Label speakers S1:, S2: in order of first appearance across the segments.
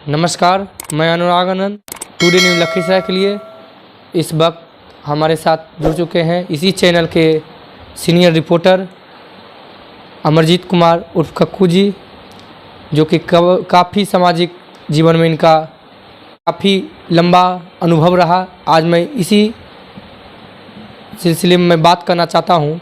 S1: नमस्कार, मैं अनुराग आनंद today news Lakhisarai के लिए इस वक्त हमारे साथ जुड़ चुके हैं इसी चैनल के सीनियर रिपोर्टर अमरजीत कुमार उर्फ कक्कू जी, जो कि काफ़ी सामाजिक जीवन में इनका काफ़ी लंबा अनुभव रहा। आज मैं इसी सिलसिले में बात करना चाहता हूं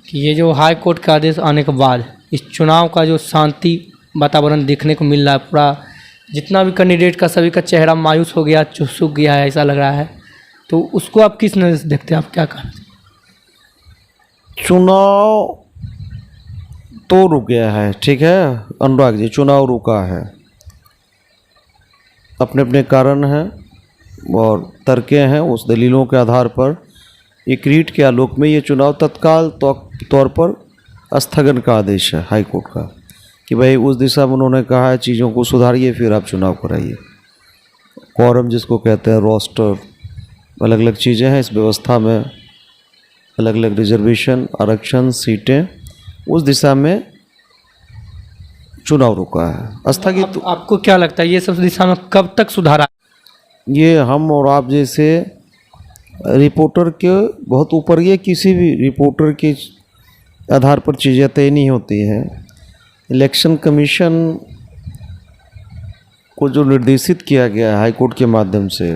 S1: कि ये जो हाई कोर्ट का आदेश आने के बाद इस चुनाव का जो शांति वातावरण देखने को मिल रहा है, पूरा जितना भी कैंडिडेट का सभी का चेहरा मायूस हो गया, सूख गया है, ऐसा लग रहा है। तो उसको आप किस नज़र से देखते हैं, आप क्या कहते हैं?
S2: चुनाव तो रुक गया है, ठीक है अनुराग जी, चुनाव रुका है, अपने अपने कारण हैं और तर्कें हैं। उस दलीलों के आधार पर एक रीट के आलोक में ये चुनाव तत्काल तौर पर स्थगन का आदेश है हाई कोर्ट का कि भाई उस दिशा में उन्होंने कहा है चीज़ों को सुधारिए, फिर आप चुनाव कराइए। क्वारम जिसको कहते हैं, रोस्टर, अलग अलग चीज़ें हैं इस व्यवस्था में, अलग अलग रिजर्वेशन, आरक्षण, सीटें, उस दिशा में चुनाव रुका है स्थगित।
S1: आपको क्या लगता है ये सब दिशा में कब तक सुधार आए?
S2: ये हम और आप जैसे रिपोर्टर के बहुत ऊपर, ये किसी भी रिपोर्टर के आधार पर चीज़ें तय नहीं होती हैं। इलेक्शन कमीशन को जो निर्देशित किया गया है हाई कोर्ट के माध्यम से,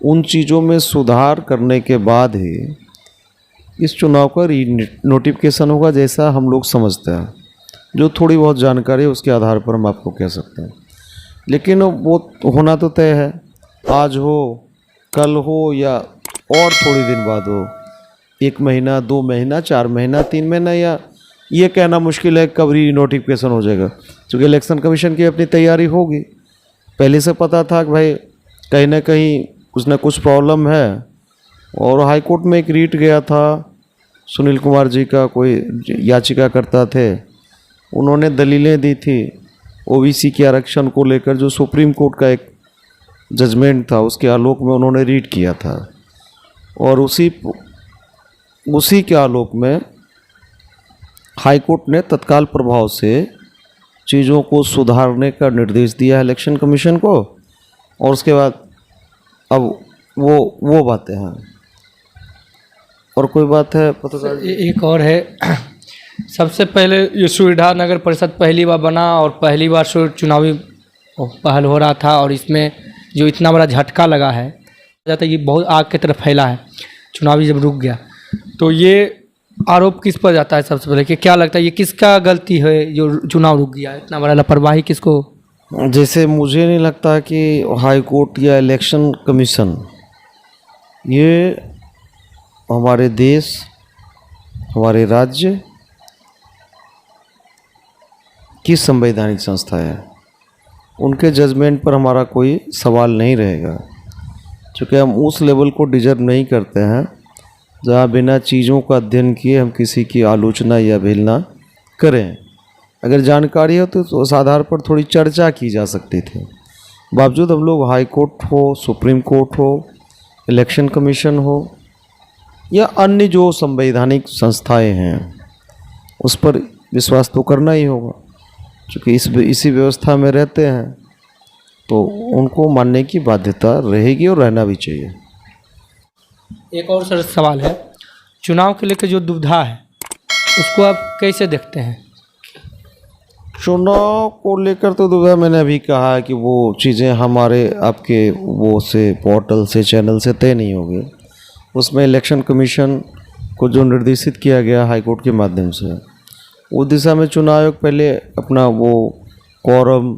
S2: उन चीज़ों में सुधार करने के बाद ही इस चुनाव का नोटिफिकेशन होगा, जैसा हम लोग समझते हैं। जो थोड़ी बहुत जानकारी है उसके आधार पर हम आपको कह सकते हैं, लेकिन वो होना तो तय है, आज हो, कल हो या और थोड़ी दिन बाद हो, 1 महीना, 2 महीना, 4 महीना, 3 महीना, या ये कहना मुश्किल है कब री नोटिफिकेशन हो जाएगा। क्योंकि इलेक्शन कमीशन की अपनी तैयारी होगी, पहले से पता था कि भाई कहीं ना कहीं कुछ ना कुछ प्रॉब्लम है। और हाई कोर्ट में एक रीट गया था, सुनील कुमार जी का कोई याचिका करता थे, उन्होंने दलीलें दी थी ओबीसी के आरक्षण को लेकर, जो सुप्रीम कोर्ट का एक जजमेंट था उसके आलोक में उन्होंने रीट किया था। और उसी के आलोक में हाई कोर्ट ने तत्काल प्रभाव से चीज़ों को सुधारने का निर्देश दिया है इलेक्शन कमीशन को। और उसके बाद अब वो बातें हैं। और कोई बात है पता
S1: एक और है, सबसे पहले ये सुविधा नगर परिषद पहली बार बना और पहली बार चुनावी पहल हो रहा था, और इसमें जो इतना बड़ा झटका लगा है, जाता ये बहुत आग की तरफ फैला है। चुनावी जब रुक गया तो ये आरोप किस पर जाता है सबसे पहले, कि क्या लगता है ये किसका गलती है जो चुनाव रुक गया है? इतना बड़ा लापरवाही किसको?
S2: जैसे मुझे नहीं लगता कि हाई कोर्ट या इलेक्शन कमीशन ये हमारे देश, हमारे राज्य की संवैधानिक संस्था है। उनके जजमेंट पर हमारा कोई सवाल नहीं रहेगा, क्योंकि हम उस लेवल को डिजर्व नहीं करते हैं जहाँ बिना चीज़ों का अध्ययन किए हम किसी की आलोचना या भेलना करें। अगर जानकारी हो तो उस आधार पर थोड़ी चर्चा की जा सकती थी। बावजूद हम लोग हाई कोर्ट हो, सुप्रीम कोर्ट हो, इलेक्शन कमीशन हो या अन्य जो संवैधानिक संस्थाएं हैं, उस पर विश्वास तो करना ही होगा, क्योंकि इसी व्यवस्था में रहते हैं, तो उनको मानने की बाध्यता रहेगी और रहना भी चाहिए।
S1: एक और सर सवाल है, चुनाव के लेकर जो दुविधा है उसको आप कैसे देखते हैं?
S2: चुनाव को लेकर तो दुविधा, मैंने अभी कहा है कि वो चीज़ें हमारे आपके वो से पोर्टल से, चैनल से तय नहीं होगी। उसमें इलेक्शन कमीशन को जो निर्देशित किया गया हाई कोर्ट के माध्यम से, उस दिशा में चुनाव आयोग पहले अपना वो क्वारम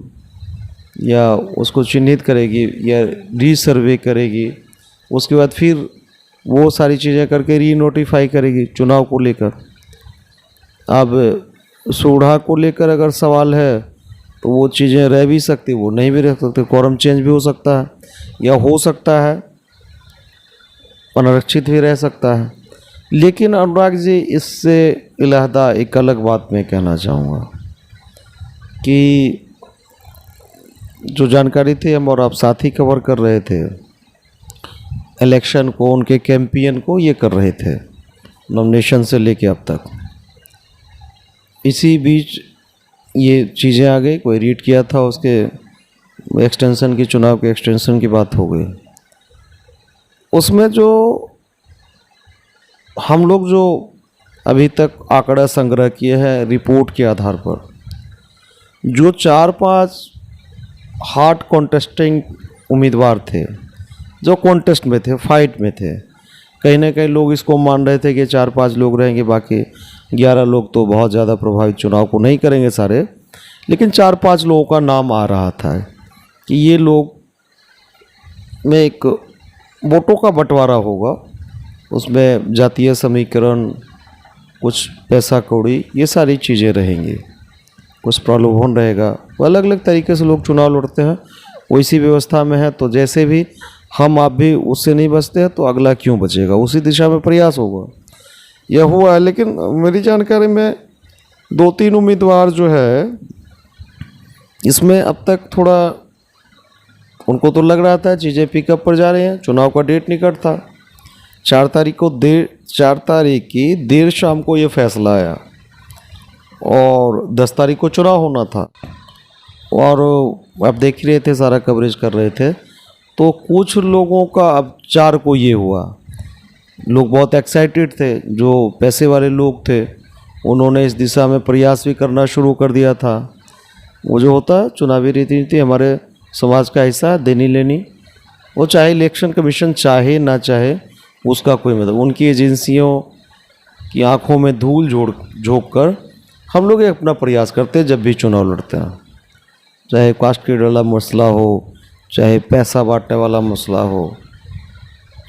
S2: या उसको चिन्हित करेगी या रीसर्वे करेगी, उसके बाद फिर वो सारी चीज़ें करके री नोटिफाई करेगी चुनाव को लेकर। अब सुविधा को लेकर अगर सवाल है तो वो चीज़ें रह भी सकती, वो नहीं भी रह सकती, क्वारम चेंज भी हो सकता है, या हो सकता है अनारक्षित भी रह सकता है। लेकिन अनुराग जी, इससे इलावा एक अलग बात मैं कहना चाहूँगा कि जो जानकारी थी हम और आप साथ ही कवर कर रहे थे इलेक्शन को, उनके कैंपेन को ये कर रहे थे नॉमिनेशन से लेके अब तक। इसी बीच ये चीज़ें आ गई, कोई रीड किया था उसके एक्सटेंशन की, चुनाव के एक्सटेंशन की बात हो गई, उसमें जो हम लोग जो अभी तक आंकड़ा संग्रह किए हैं रिपोर्ट के आधार पर, जो 4-5 हार्ड कॉन्टेस्टिंग उम्मीदवार थे, जो कॉन्टेस्ट में थे, फाइट में थे, कहीं ना कहीं लोग इसको मान रहे थे कि 4-5 लोग रहेंगे, बाकी 11 लोग तो बहुत ज़्यादा प्रभावित चुनाव को नहीं करेंगे सारे, लेकिन 4-5 लोगों का नाम आ रहा था कि ये लोग में एक वोटों का बंटवारा होगा, उसमें जातीय समीकरण, कुछ पैसा कौड़ी, ये सारी चीज़ें रहेंगी, कुछ प्रलोभन रहेगा। तो अलग अलग तरीके से लोग चुनाव लड़ते हैं, वैसी व्यवस्था में है। तो जैसे भी हम आप भी उससे नहीं बचते हैं तो अगला क्यों बचेगा, उसी दिशा में प्रयास होगा। यह हुआ है, लेकिन मेरी जानकारी में 2-3 उम्मीदवार जो है इसमें अब तक थोड़ा उनको तो लग रहा था चीज़ें पिकअप पर जा रही हैं। चुनाव का डेट निकट था, 4 तारीख की देर शाम को ये फैसला आया और 10 तारीख को चुनाव होना था। और आप देख रहे थे, सारा कवरेज कर रहे थे, तो कुछ लोगों का अब 4 को ये हुआ, लोग बहुत एक्साइटेड थे, जो पैसे वाले लोग थे उन्होंने इस दिशा में प्रयास भी करना शुरू कर दिया था। वो जो होता है चुनावी रीति हमारे समाज का हिस्सा है, देनी लेनी, वो चाहे इलेक्शन कमीशन चाहे ना चाहे उसका कोई मतलब, उनकी एजेंसियों की आंखों में धूल झोंक कर हम लोग अपना प्रयास करते हैं जब भी चुनाव लड़ते हैं, चाहे कास्ट के वाला मसला हो, चाहे पैसा बांटने वाला मसला हो,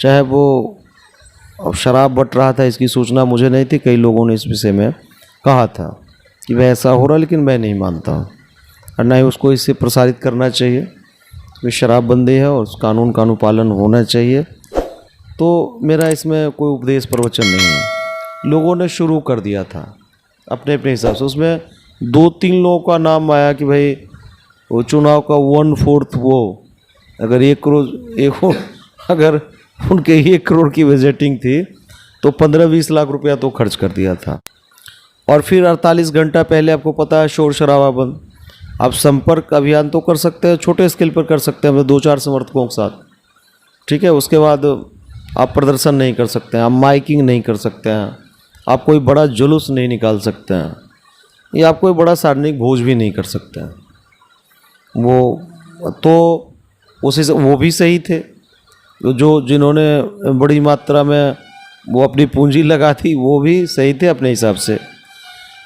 S2: चाहे वो अब शराब बट रहा था, इसकी सूचना मुझे नहीं थी, कई लोगों ने इस विषय में कहा था कि वह ऐसा हो रहा, लेकिन मैं नहीं मानता और ना ही उसको इससे प्रसारित करना चाहिए, क्योंकि शराबबंदी है और कानून का अनुपालन होना चाहिए। तो मेरा इसमें कोई उपदेश प्रवचन नहीं है। लोगों ने शुरू कर दिया था अपने अपने हिसाब से, उसमें 2-3 लोगों का नाम आया कि भाई वो चुनाव का 1/4 वो अगर 1 करोड़ अगर उनके 1 करोड़ की बजटिंग थी तो 15-20 लाख रुपया तो खर्च कर दिया था। और फिर 48 घंटा पहले आपको पता है शोर शराबा बंद। आप संपर्क अभियान तो कर सकते हैं, छोटे स्केल पर कर सकते हैं मतलब 2-4 समर्थकों के साथ, ठीक है। उसके बाद आप प्रदर्शन नहीं कर सकते हैं, आप माइकिंग नहीं कर सकते हैं, आप कोई बड़ा जुलूस नहीं निकाल सकते हैं, या आप कोई बड़ा सार्वजनिक भोज भी नहीं कर सकते हैं। वो तो उसी से वो भी सही थे, जो जिन्होंने बड़ी मात्रा में वो अपनी पूंजी लगा थी वो भी सही थे अपने हिसाब से,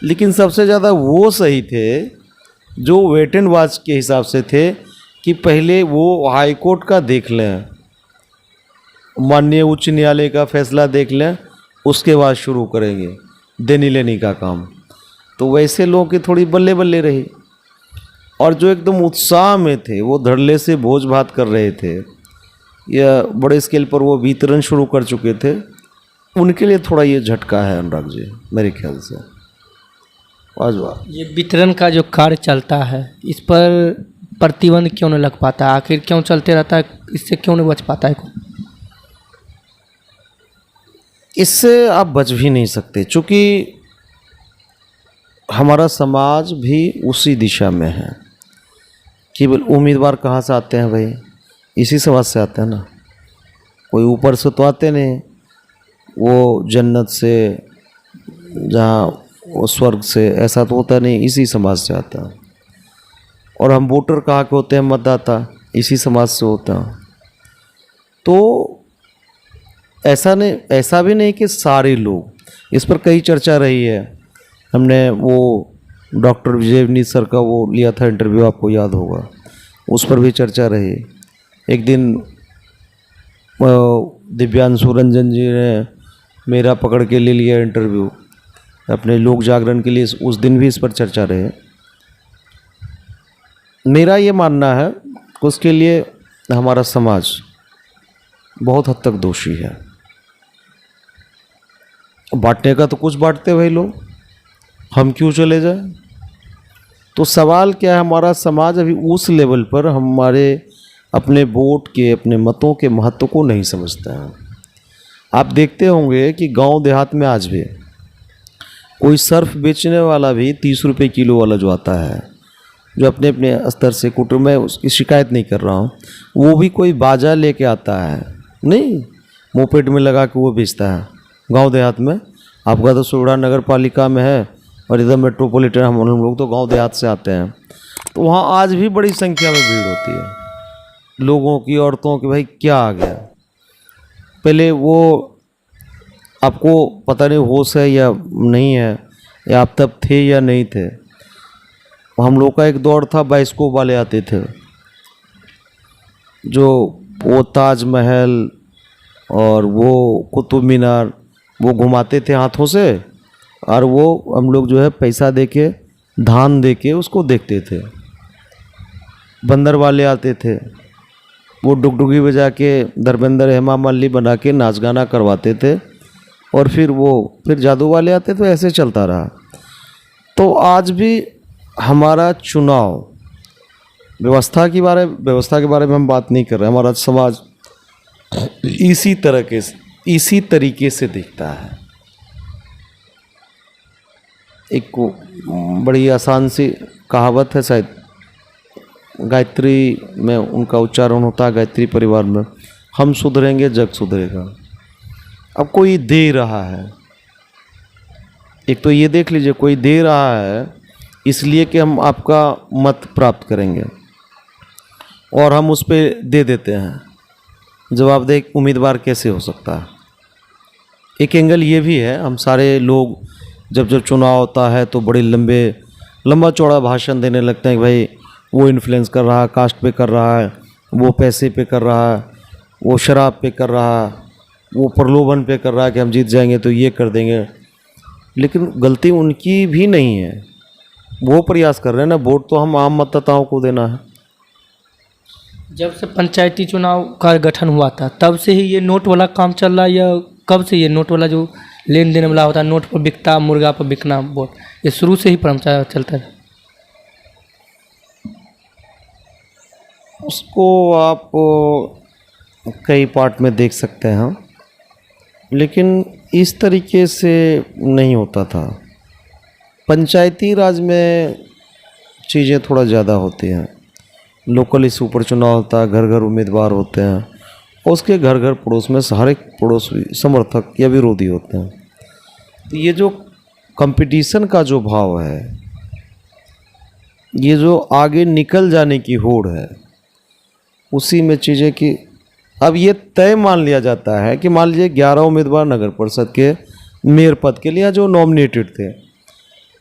S2: लेकिन सबसे ज़्यादा वो सही थे जो वेट एंड वॉच के हिसाब से थे कि पहले वो हाई कोर्ट का देख लें, माननीय उच्च न्यायालय का फैसला देख लें, उसके बाद शुरू करेंगे देनी लेनी का काम। तो वैसे लोगों की थोड़ी बल्ले बल्ले रही, और जो एकदम उत्साह में थे वो धड़ल्ले से भोज भात कर रहे थे या बड़े स्केल पर वो वितरण शुरू कर चुके थे, उनके लिए थोड़ा ये झटका है अनुराग जी मेरे ख्याल से। वाजवाब।
S1: ये वितरण का जो कार्य चलता है इस पर प्रतिबंध क्यों नहीं लग पाता, आखिर क्यों चलते रहता है, इससे क्यों नहीं बच पाता है?
S2: इससे आप बच भी नहीं सकते, क्योंकि हमारा समाज भी उसी दिशा में है। केवल उम्मीदवार कहाँ से आते हैं भाई, इसी समाज से आते हैं ना, कोई ऊपर से तो आते नहीं, वो जन्नत से जहाँ वो स्वर्ग से ऐसा तो होता नहीं, इसी समाज से आता है। और हम वोटर कहाँ के होते हैं, मतदाता इसी समाज से होता है। तो ऐसा भी नहीं कि सारे लोग, इस पर कई चर्चा रही है। हमने वो डॉक्टर विजय विनीत सर का वो लिया था इंटरव्यू, आपको याद होगा, उस पर भी चर्चा रही। एक दिन दिव्यांशु रंजन जी ने मेरा पकड़ के ले लिया इंटरव्यू अपने लोक जागरण के लिए, उस दिन भी इस पर चर्चा रहे। मेरा ये मानना है उसके लिए हमारा समाज बहुत हद तक दोषी है। बांटने का तो कुछ बांटते भाई लोग, हम क्यों चले जाए? तो सवाल क्या है, हमारा समाज अभी उस लेवल पर हमारे अपने वोट के, अपने मतों के महत्व को नहीं समझता है। आप देखते होंगे कि गांव देहात में आज भी कोई सर्फ बेचने वाला भी 30 रुपये किलो वाला जो आता है, जो अपने अपने स्तर से कूटर, मैं उसकी शिकायत नहीं कर रहा हूँ, वो भी कोई बाजा लेके आता है नहीं, मोपेड में लगा के वो बेचता है गांव देहात में। आपका तो सोड़ा नगर पालिका में है और इधर मेट्रोपॉलिटन, हम लोग तो गांव देहात से आते हैं, तो वहाँ आज भी बड़ी संख्या में भीड़ होती है लोगों की, औरतों की। भाई क्या आ गया, पहले वो आपको पता नहीं होश है या नहीं है, या आप तब थे या नहीं थे। हम लोग का एक दौर था, बाइस्कोप वाले आते थे जो वो ताजमहल और वो कुतुब मीनार वो घुमाते थे हाथों से, और वो हम लोग जो है पैसा देके धान देके उसको देखते थे। बंदर वाले आते थे, वो डुगडुगी बजा के धर्मेंद्र हेमा मालिनी बना के नाच गाना करवाते थे, और फिर जादू वाले आते थे, ऐसे चलता रहा। तो आज भी हमारा चुनाव व्यवस्था के बारे में हम बात नहीं कर रहे, हमारा समाज इसी तरीके से दिखता है। एक बड़ी आसान सी कहावत है, शायद गायत्री में उनका उच्चारण होता है, गायत्री परिवार में, हम सुधरेंगे जग सुधरेगा। अब कोई दे रहा है, एक तो ये देख लीजिए, कोई दे रहा है इसलिए कि हम आपका मत प्राप्त करेंगे, और हम उस पर दे देते हैं। जवाबदेह उम्मीदवार कैसे हो सकता है? एक एंगल ये भी है, हम सारे लोग जब चुनाव होता है तो बड़े लंबा चौड़ा भाषण देने लगते हैं कि भाई वो इन्फ्लुएंस कर रहा है, कास्ट पे कर रहा है, वो पैसे पे कर रहा है, वो शराब पे कर रहा है, वो प्रलोभन पे कर रहा है कि हम जीत जाएंगे तो ये कर देंगे। लेकिन गलती उनकी भी नहीं है, वो प्रयास कर रहे हैं ना, वोट तो हम आम मतदाताओं को देना है।
S1: जब से पंचायती चुनाव का गठन हुआ था तब से ही ये नोट वाला काम चल रहा है, या कब से ये नोट वाला जो लेन देन वाला होता है, नोट पर बिकता, मुर्गा पर बिकना वोट, ये शुरू से ही परंपरा चलता है?
S2: उसको आप कई पार्ट में देख सकते हैं, लेकिन इस तरीके से नहीं होता था। पंचायती राज में चीज़ें थोड़ा ज़्यादा होती हैं, लोकली सुपर चुनाव होता है, घर घर उम्मीदवार होते हैं, और उसके घर घर पड़ोस में हर एक पड़ोसी समर्थक या विरोधी होते हैं। तो ये जो कंपटीशन का जो भाव है, ये जो आगे निकल जाने की होड़ है, उसी में चीज़ें कि अब ये तय मान लिया जाता है कि मान लीजिए 11 उम्मीदवार नगर परिषद के मेयर पद के लिए जो नॉमिनेटेड थे,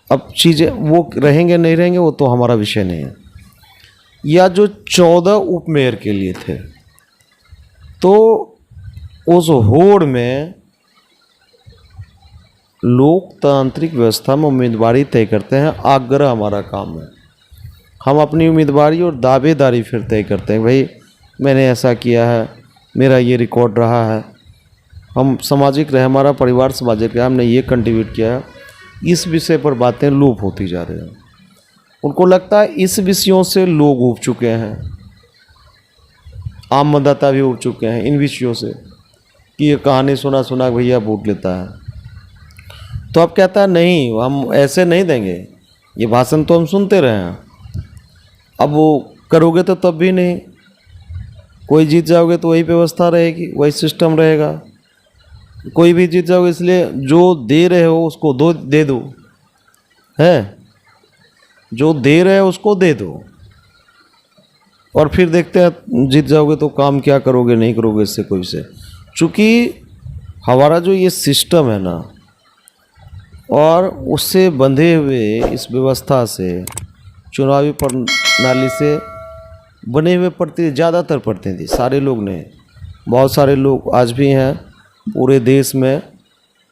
S2: अब चीज़ें वो रहेंगे नहीं रहेंगे वो तो हमारा विषय नहीं है, या जो 14 उप मेयर के लिए थे, तो उस होड़ में लोकतांत्रिक व्यवस्था में उम्मीदवारी तय करते हैं, आग्रह हमारा काम है। हम अपनी उम्मीदवारी और दावेदारी फिर तय करते हैं, भाई मैंने ऐसा किया है, मेरा ये रिकॉर्ड रहा है, हम सामाजिक रहे, हमारा परिवार सामाजिक रहा, हमने ये कंट्रीब्यूट किया है। इस विषय पर बातें लूप होती जा रही हैं। उनको लगता है इस विषयों से लोग उब चुके हैं, आम मतदाता भी उब चुके हैं इन विषयों से, कि ये कहानी सुना भैया वोट लेता है। तो अब कहता है नहीं, हम ऐसे नहीं देंगे, ये भाषण तो हम सुनते रहे हैं, अब वो करोगे तो तब भी नहीं, कोई जीत जाओगे तो वही व्यवस्था रहेगी, वही सिस्टम रहेगा, कोई भी जीत जाओगे, इसलिए जो दे रहे हो उसको दे दो, है जो दे रहे हो उसको दे दो, और फिर देखते हैं जीत जाओगे तो काम क्या करोगे नहीं करोगे, इससे कोई से। चूँकि हमारा जो ये सिस्टम है ना, और उससे बंधे हुए इस व्यवस्था से, चुनावी प्रणाली से बने हुए ज़्यादातर प्रतिनिधि सारे लोग नहीं, बहुत सारे लोग आज भी हैं पूरे देश में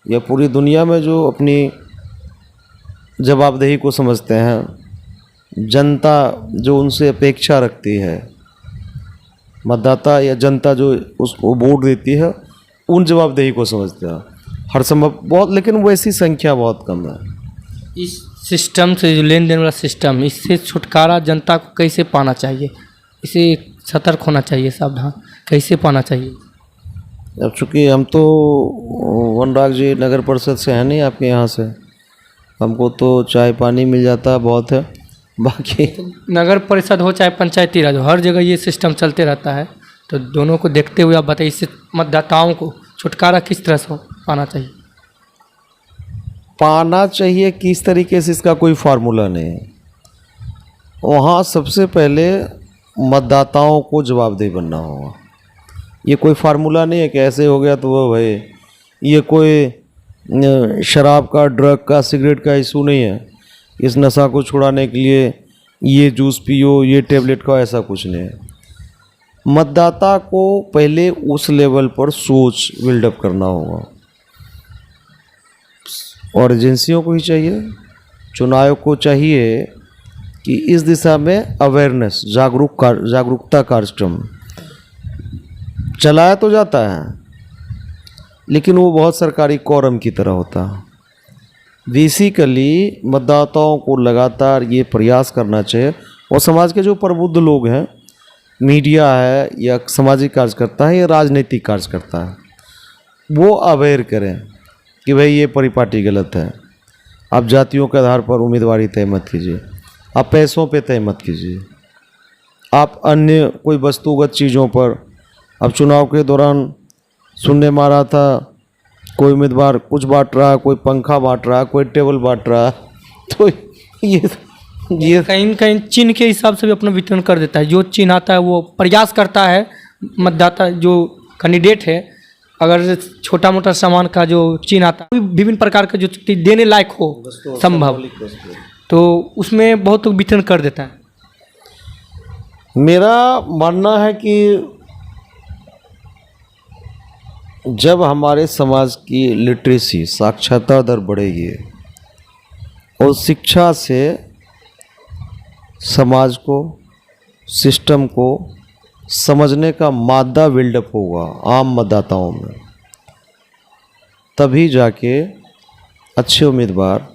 S2: या पूरी दुनिया में जो अपनी जवाबदेही को समझते हैं, जनता जो उनसे अपेक्षा रखती है, मतदाता या जनता जो उसको वोट देती है, उन जवाबदेही को समझते हैं हर संभव बहुत, लेकिन वैसी संख्या बहुत कम है।
S1: इस सिस्टम से, जो लेन देन वाला सिस्टम, इससे छुटकारा जनता को कैसे पाना चाहिए? इसे सतर्क होना चाहिए, सावधान कैसे पाना चाहिए?
S2: अब चूँकि हम तो वनराग जी नगर परिषद से हैं नहीं आपके यहाँ से, हमको तो चाय पानी मिल जाता है बहुत है, बाकी
S1: नगर परिषद हो चाहे पंचायती राज हो, हर जगह ये सिस्टम चलते रहता है। तो दोनों को देखते हुए आप बताइए, इससे मतदाताओं को छुटकारा किस तरह से पाना चाहिए?
S2: पाना चाहिए किस तरीके से, इसका कोई फार्मूला नहीं है। वहाँ सबसे पहले मतदाताओं को जवाबदेह बनना होगा। ये कोई फार्मूला नहीं है कि ऐसे हो गया तो वो भाई, ये कोई शराब का, ड्रग का, सिगरेट का इशू नहीं है। इस नशा को छुड़ाने के लिए ये जूस पियो, ये टेबलेट का, ऐसा कुछ नहीं है। मतदाता को पहले उस लेवल पर सोच बिल्डअप करना होगा, और एजेंसियों को ही चाहिए, चुनाव आयोग को चाहिए कि इस दिशा में अवेयरनेस, जागरूकता कार्यक्रम चलाया तो जाता है, लेकिन वो बहुत सरकारी कोरम की तरह होता है। बेसिकली मतदाताओं को लगातार ये प्रयास करना चाहिए, और समाज के जो प्रबुद्ध लोग हैं, मीडिया है या सामाजिक कार्यकर्ता है या राजनीतिक कार्यकर्ता है, वो अवेयर करें कि भाई ये परिपाटी गलत है। आप जातियों के आधार पर उम्मीदवारी तय मत कीजिए, आप पैसों पे तय मत कीजिए, आप अन्य कोई वस्तुगत चीज़ों पर। अब चुनाव के दौरान सुनने में आ रहा था, कोई उम्मीदवार कुछ बांट रहा, कोई पंखा बांट रहा, कोई टेबल बांट रहा, तो ये
S1: कहीं न कहीं चिन्ह के हिसाब से भी अपना वितरण कर देता है। जो चिन्ह आता है वो प्रयास करता है, मतदाता जो कैंडिडेट है, अगर छोटा मोटा सामान का जो चिन्ह आता है, विभिन्न प्रकार का जो देने लायक हो संभव, तो उसमें बहुत वितरण कर देता है।
S2: मेरा मानना है कि जब हमारे समाज की लिटरेसी, साक्षरता दर बढ़ेगी और शिक्षा से समाज को, सिस्टम को समझने का मादा बिल्डअप होगा आम मतदाताओं में, तभी जाके अच्छे उम्मीदवार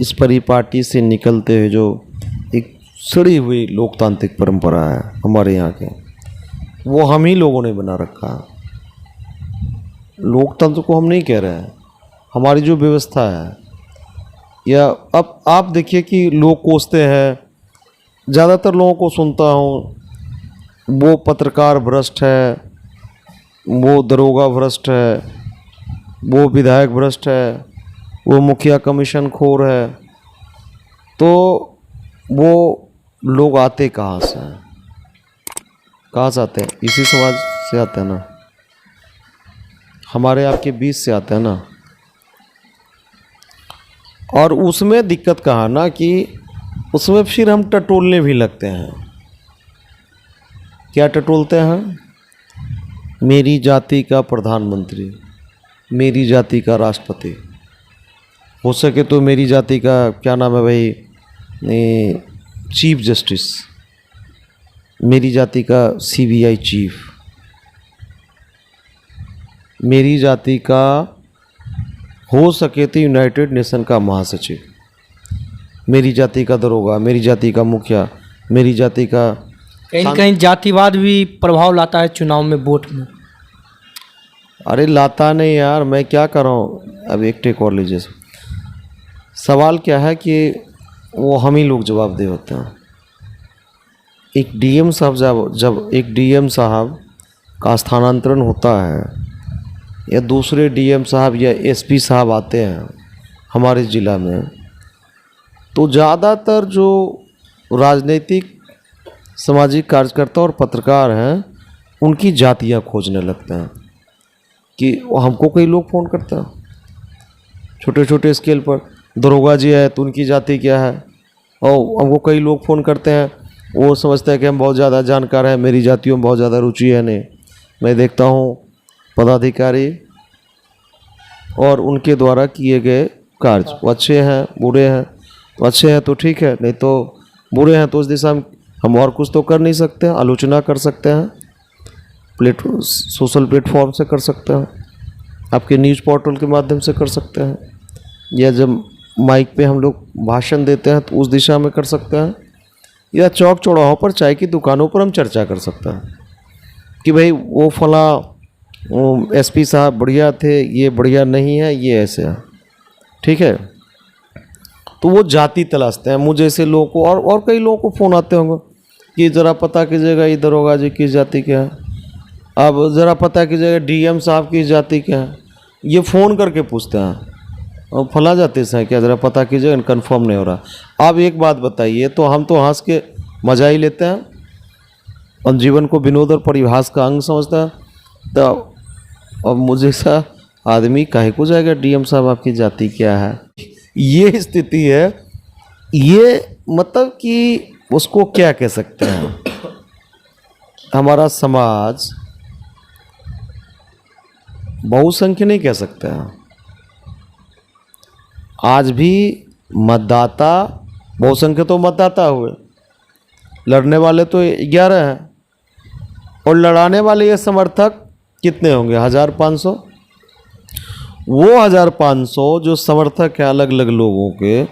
S2: इस परिपाटी से निकलते हुए, जो एक सड़ी हुई लोकतांत्रिक परंपरा है हमारे यहाँ के, वो हम ही लोगों ने बना रखा है। लोकतंत्र को हम नहीं कह रहे हैं, हमारी जो व्यवस्था है, या अब आप देखिए कि लोग कोसते हैं, ज़्यादातर लोगों को सुनता हूँ, वो पत्रकार भ्रष्ट है, वो दरोगा भ्रष्ट है, वो विधायक भ्रष्ट है, वो मुखिया कमीशन खोर है। तो वो लोग आते कहाँ से हैं? कहाँ से आते हैं? इसी समाज से आते हैं ना, हमारे आपके बीच से आते हैं ना। और उसमें दिक्कत कहाँ ना कि उसमें फिर हम टटोलने भी लगते हैं। क्या टटोलते हैं? मेरी जाति का प्रधानमंत्री, मेरी जाति का राष्ट्रपति, हो सके तो मेरी जाति का क्या नाम है भाई, चीफ जस्टिस, मेरी जाति का सीबीआई चीफ, मेरी जाति का हो सके तो यूनाइटेड नेशन का महासचिव, मेरी जाति का दरोगा, मेरी जाति का मुखिया, मेरी जाति का।
S1: कहीं न कहीं जातिवाद भी प्रभाव लाता है चुनाव में, वोट में।
S2: अरे लाता नहीं यार, मैं क्या कर रहा हूँ। अब एक टेक और लीजिए, सवाल क्या है कि वो हम ही लोग जवाबदेह होते हैं। एक डीएम साहब जब एक डीएम साहब का स्थानांतरण होता है, या दूसरे डीएम साहब या एसपी साहब आते हैं हमारे ज़िला में, तो ज़्यादातर जो राजनीतिक, सामाजिक कार्यकर्ता और पत्रकार हैं, उनकी जातियां खोजने लगते हैं कि हमको कई लोग फ़ोन करते हैं छोटे छोटे स्केल पर, दरोगा जी है तो उनकी जाति क्या है, और हमको कई लोग फ़ोन करते हैं, वो समझते हैं कि हम बहुत ज़्यादा जानकार हैं, मेरी जातियों में बहुत ज़्यादा रुचि है। नहीं, मैं देखता हूँ पदाधिकारी और उनके द्वारा किए गए कार्य, वो अच्छे हैं बुरे हैं, तो अच्छे हैं तो ठीक है, नहीं तो बुरे हैं तो उस दिशा में हम और कुछ तो कर नहीं सकते हैं। आलोचना कर सकते हैं, सोशल प्लेटफॉर्म से कर सकते हैं, आपके न्यूज़ पोर्टल के माध्यम से कर सकते हैं, या जब माइक पे हम लोग भाषण देते हैं तो उस दिशा में कर सकते हैं, या चौक चौराहों पर, चाय की दुकानों पर हम चर्चा कर सकते हैं कि भाई वो फला एसपी साहब बढ़िया थे, ये बढ़िया नहीं है, ये ऐसे है, ठीक है। तो वो जाति तलाशते हैं। मुझे ऐसे लोगों को और कई लोगों को फ़ोन आते होंगे कि ज़रा पता कीजिएगा ई दरोगा जी किस जाति के हैं, अब ज़रा पता कीजिएगा डीएम साहब किस जाति के हैं। ये फ़ोन करके पूछते हैं और फला जाति से हैं क्या, ज़रा पता कीजिएगा, कन्फर्म नहीं हो रहा। अब एक बात बताइए, तो हम तो हंस के मज़ा ही लेते हैं और जीवन को विनोद और परिहास का अंग समझता है। तो अब मुझे सा आदमी काहे को जाएगा डीएम साहब आपकी जाति क्या है, ये स्थिति है। ये मतलब कि उसको क्या कह सकते हैं, हमारा समाज बहुसंख्य नहीं कह सकते हैं। आज भी मतदाता, बहुसंख्य तो मतदाता हुए, लड़ने वाले तो 11 हैं और लड़ाने वाले ये समर्थक कितने होंगे, 1500। वो 1500 जो समर्थक हैं अलग अलग लोगों के,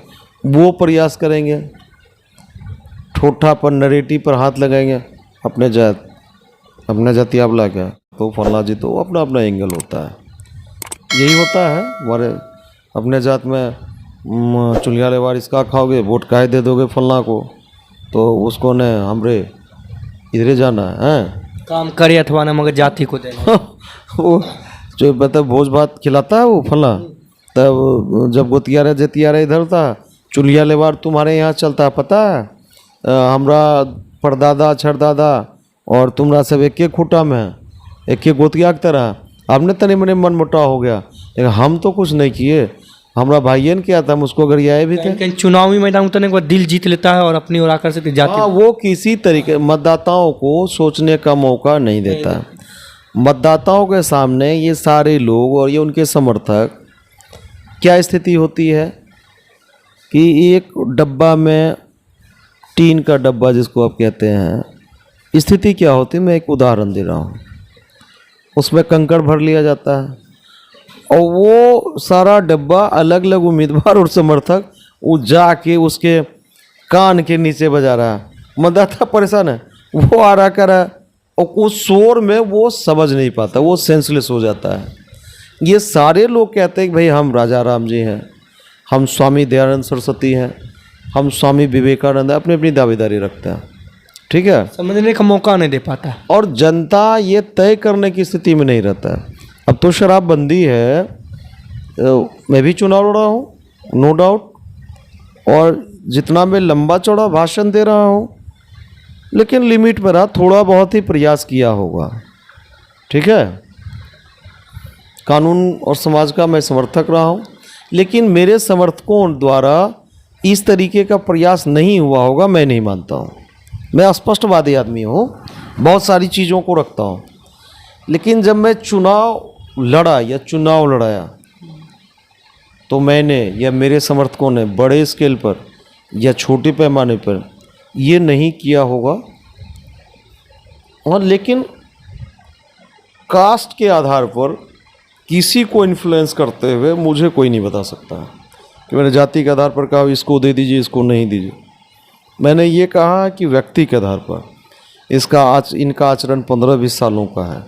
S2: वो प्रयास करेंगे, ठोठा पर नरेटिव पर हाथ लगाएंगे, अपने जाति आप ला क्या, तो फला जी, तो अपना अपना एंगल होता है। यही होता है हमारे अपने जात में, चुलिया ले वारिस का खाओगे, वोट काहे दे दोगे फलना को, तो उसको ने हमरे इधरे जाना है,
S1: काम करे अथवा न मगर जाति को देना।
S2: वो जो मतलब भोज भात खिलाता है वो फला, तब जब गोतियारा जतियारा इधर था, चुलिया लेवार तुम्हारे यहाँ चलता है पता है, हमरा परदादा छरदादा और तुमरा सब एक एक खूटा में है, एक एक गोतिया की तरह। आपने तनी मनी मन मोटा हो गया, लेकिन हम तो कुछ नहीं किए, हमारा भाईयन किया था, हम उसको गरियाए भी थे।
S1: कहीं चुनावी मैदान उतरने के बाद दिल जीत लेता है और अपनी ओर आकर से जाति,
S2: हाँ, वो किसी तरीके मतदाताओं को सोचने का मौका नहीं देता है। मतदाताओं के सामने ये सारे लोग और ये उनके समर्थक, क्या स्थिति होती है कि एक डब्बा में, टीन का डब्बा जिसको आप कहते हैं, स्थिति क्या होती है, मैं एक उदाहरण दे रहा हूँ। उसमें कंकड़ भर लिया जाता है और वो सारा डब्बा अलग अलग उम्मीदवार और समर्थक वो जाके उसके कान के नीचे बजा रहा है। मतदाता परेशान है, वो आ रहा कर रहा है और उस शोर में वो समझ नहीं पाता, वो सेंसलेस हो जाता है। ये सारे लोग कहते हैं कि भाई हम राजा राम जी हैं, हम स्वामी दयानंद सरस्वती हैं, हम स्वामी विवेकानंद, अपनी अपनी दावेदारी रखते हैं, ठीक है,
S1: समझने का मौका नहीं दे पाता।
S2: और जनता ये तय करने की स्थिति में नहीं रहता है। अब तो शराबबंदी है, मैं भी चुनाव लड़ा हूँ, नो डाउट, और जितना मैं लंबा चौड़ा भाषण दे रहा हूँ, लेकिन लिमिट में रहा, थोड़ा बहुत ही प्रयास किया होगा, ठीक है। कानून और समाज का मैं समर्थक रहा हूँ, लेकिन मेरे समर्थकों द्वारा इस तरीके का प्रयास नहीं हुआ होगा, मैं नहीं मानता हूँ। मैं स्पष्टवादी आदमी हूँ, बहुत सारी चीज़ों को रखता हूँ, लेकिन जब मैं चुनाव लड़ा या चुनाव लड़ाया, तो मैंने या मेरे समर्थकों ने बड़े स्केल पर या छोटे पैमाने पर ये नहीं किया होगा। और लेकिन कास्ट के आधार पर किसी को इन्फ्लुएंस करते हुए मुझे कोई नहीं बता सकता कि मैंने जाति के आधार पर कहा इसको दे दीजिए, इसको नहीं दीजिए। मैंने ये कहा कि व्यक्ति के आधार पर इनका आचरण 15-20 सालों का है,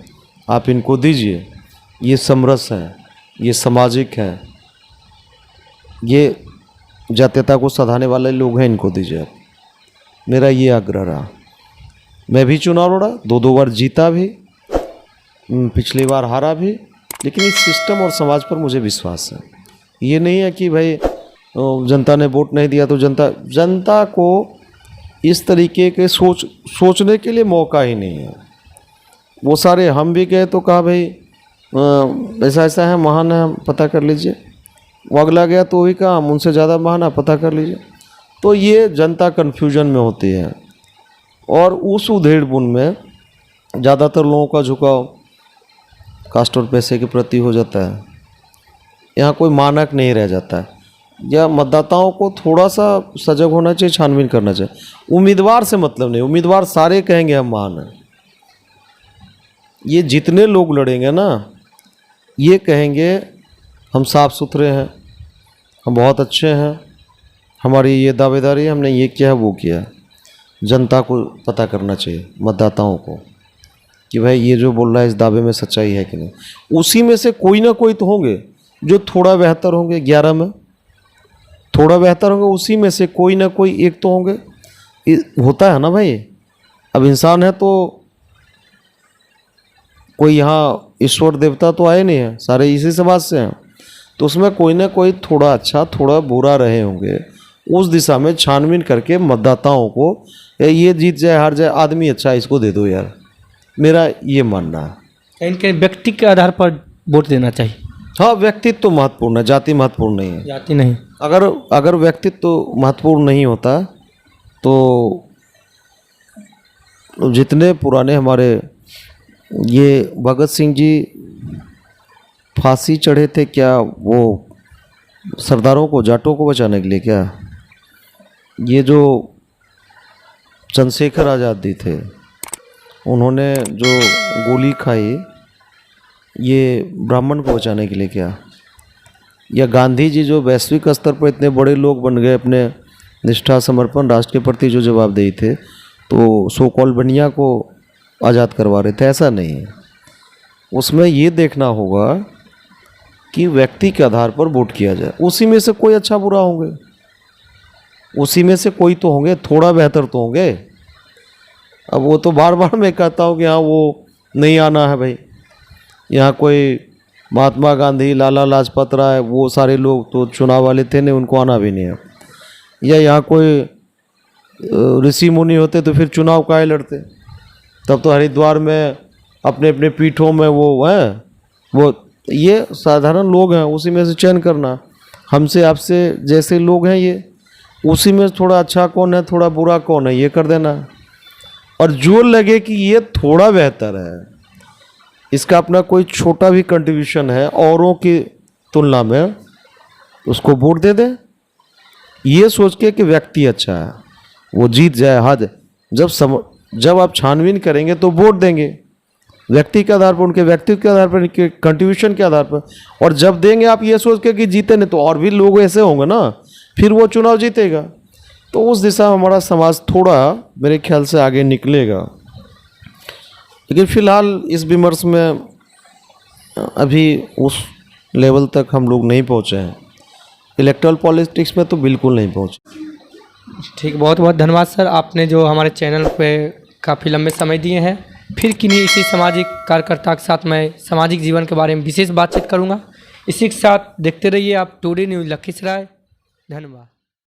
S2: आप इनको दीजिए, ये समरस हैं, ये सामाजिक हैं, ये जातीयता को सधाने वाले लोग हैं, इनको दीजिए आप। मेरा ये आग्रह रहा। मैं भी चुनाव लड़ा, 2 बार जीता भी, पिछली बार हारा भी, लेकिन इस सिस्टम और समाज पर मुझे विश्वास है। ये नहीं है कि भाई जनता ने वोट नहीं दिया तो जनता को इस तरीके के सोचने के लिए मौका ही नहीं है। वो सारे हम भी गए तो कहा भाई ऐसा ऐसा है, महान है, पता कर लीजिए। वो अगला गया तो वही कहा हम उनसे ज़्यादा महान है, पता कर लीजिए। तो ये जनता कन्फ्यूजन में होती है और उस उधेड़-बुन में ज़्यादातर लोगों का झुकाव कास्ट और पैसे के प्रति हो जाता है। यहाँ कोई मानक नहीं रह जाता है। या मतदाताओं को थोड़ा सा सजग होना चाहिए, छानबीन करना चाहिए। उम्मीदवार से मतलब नहीं, उम्मीदवार सारे कहेंगे हम महान हैं। ये जितने लोग लड़ेंगे ना, ये कहेंगे हम साफ़ सुथरे हैं, हम बहुत अच्छे हैं, हमारी ये दावेदारी, हमने ये किया है, वो किया है। जनता को पता करना चाहिए, मतदाताओं को, कि भाई ये जो बोल रहा है इस दावे में सच्चाई है कि नहीं। उसी में से कोई ना कोई तो होंगे जो थोड़ा बेहतर होंगे 11 में, थोड़ा बेहतर होंगे, उसी में से कोई ना कोई एक तो होंगे। होता है ना भाई, अब इंसान है तो कोई यहाँ ईश्वर देवता तो आए नहीं है, सारे इसी समाज से हैं, तो उसमें कोई ना कोई थोड़ा अच्छा थोड़ा बुरा रहे होंगे। उस दिशा में छानबीन करके मतदाताओं को ये जीत जाए हार जाए, आदमी अच्छा है इसको दे दो यार, मेरा ये मानना है।
S1: इनके व्यक्ति के आधार पर वोट देना चाहिए।
S2: हाँ, व्यक्तित्व तो महत्वपूर्ण है, जाति महत्वपूर्ण नहीं है।
S1: जाति नहीं।
S2: अगर व्यक्तित्व तो महत्वपूर्ण नहीं होता तो जितने पुराने हमारे ये भगत सिंह जी फांसी चढ़े थे, क्या वो सरदारों को जाटों को बचाने के लिए क्या? ये जो चंद्रशेखर आज़ाद जी थे, उन्होंने जो गोली खाई ये ब्राह्मण को बचाने के लिए क्या? या गांधी जी जो वैश्विक स्तर पर इतने बड़े लोग बन गए, अपने निष्ठा समर्पण राष्ट्र के प्रति जो जवाबदेही थे, तो सो कॉल बनिया को आज़ाद करवा रहे थे? ऐसा नहीं है। उसमें ये देखना होगा कि व्यक्ति के आधार पर वोट किया जाए, उसी में से कोई अच्छा बुरा होंगे, उसी में से कोई तो होंगे, थोड़ा बेहतर तो होंगे। अब वो तो बार बार मैं कहता हूँ कि हाँ वो नहीं आना है भाई, यहाँ कोई महात्मा गांधी, लाला लाजपत राय, वो सारे लोग तो चुनाव वाले थे नहीं, उनको आना भी नहीं है। या यहाँ कोई ऋषि मुनि होते तो फिर चुनाव काहे लड़ते? तब तो हरिद्वार में अपने अपने पीठों में वो हैं, वो ये साधारण लोग हैं, उसी में से चयन करना। हमसे आपसे जैसे लोग हैं ये, उसी में थोड़ा अच्छा कौन है थोड़ा बुरा कौन है ये कर देना। और जो लगे कि ये थोड़ा बेहतर है, इसका अपना कोई छोटा भी कंट्रीब्यूशन है औरों की तुलना में, उसको वोट दे दें, ये सोच के कि व्यक्ति अच्छा है, वो जीत जाए हार। जब आप छानबीन करेंगे तो वोट देंगे व्यक्ति के आधार पर, उनके व्यक्तित्व के आधार पर, उनके कंट्रीब्यूशन के आधार पर। और जब देंगे आप ये सोच के कि जीते नहीं, तो और भी लोग ऐसे होंगे ना, फिर वो चुनाव जीतेगा। तो उस दिशा में हमारा समाज थोड़ा मेरे ख्याल से आगे निकलेगा। लेकिन फिलहाल इस विमर्श में अभी उस लेवल तक हम लोग नहीं पहुँचे हैं, इलेक्टोरल पॉलिटिक्स में तो बिल्कुल नहीं पहुँचे।
S1: ठीक, बहुत बहुत धन्यवाद सर, आपने जो हमारे चैनल पे काफ़ी लंबे समय दिए हैं। फिर किन्हीं इसी सामाजिक कार्यकर्ता के साथ मैं सामाजिक जीवन के बारे में विशेष बातचीत करूंगा। इसी के साथ देखते रहिए आप टुडे न्यूज़ लखीसराय। धन्यवाद।